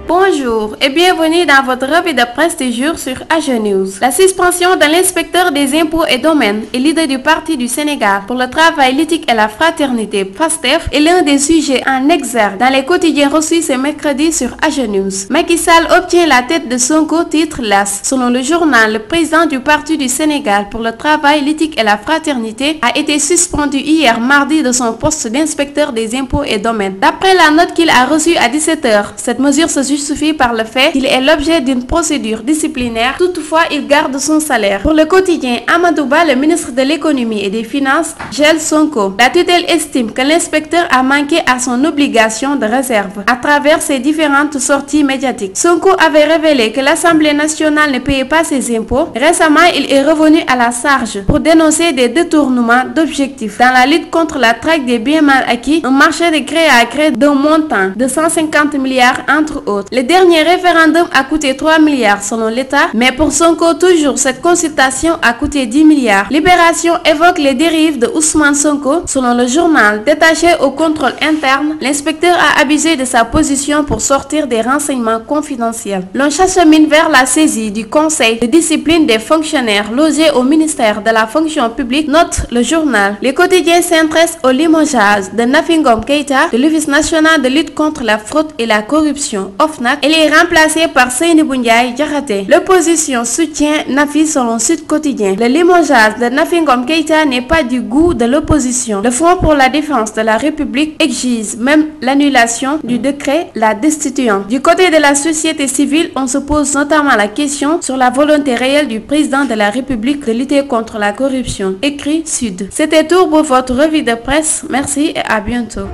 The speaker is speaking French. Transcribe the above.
Bonjour et bienvenue dans votre revue de presse du jour sur AG News. La suspension de l'inspecteur des impôts et domaines et leader du Parti du Sénégal pour le travail, l'éthique et la fraternité, PASTEF, est l'un des sujets en exergue dans les quotidiens reçus ce mercredi sur AG News. Macky Sall obtient la tête de Sonko, titre l'As. Selon le journal, le président du Parti du Sénégal pour le travail, l'éthique et la fraternité a été suspendu hier mardi de son poste d'inspecteur des impôts et domaines. D'après la note qu'il a reçue à 17 h, cette mesure se justifie par le fait qu'il est l'objet d'une procédure disciplinaire. Toutefois, il garde son salaire. Pour le quotidien, Amadou Ba, le ministre de l'économie et des finances, gèle Sonko. La tutelle estime que l'inspecteur a manqué à son obligation de réserve à travers ses différentes sorties médiatiques. Sonko avait révélé que l'Assemblée nationale ne payait pas ses impôts. Récemment, il est revenu à la charge pour dénoncer des détournements d'objectifs dans la lutte contre la traque des biens mal acquis, un marché de gré à gré d'un montant de 150 milliards entre autres. Le dernier référendum a coûté 3 milliards selon l'État, mais pour Sonko, toujours, cette consultation a coûté 10 milliards. Libération évoque les dérives de Ousmane Sonko. Selon le journal, détaché au contrôle interne, l'inspecteur a abusé de sa position pour sortir des renseignements confidentiels. L'on s'achemine vers la saisie du Conseil de discipline des fonctionnaires logés au ministère de la fonction publique, note le journal. Les quotidiens s'intéressent au limogeage de Nafi Ngom Keïta de l'Office national de lutte contre la fraude et la corruption. Elle est remplacée par Seynabou Ndiaye Diakhaté. L'opposition soutient Nafi selon Sud Quotidien. Le limogeage de Nafi Ngom Keïta n'est pas du goût de l'opposition. Le Front pour la défense de la République exige même l'annulation du décret la destituant. Du côté de la société civile, on se pose notamment la question sur la volonté réelle du président de la République de lutter contre la corruption. Écrit Sud. C'était tout pour votre revue de presse. Merci et à bientôt.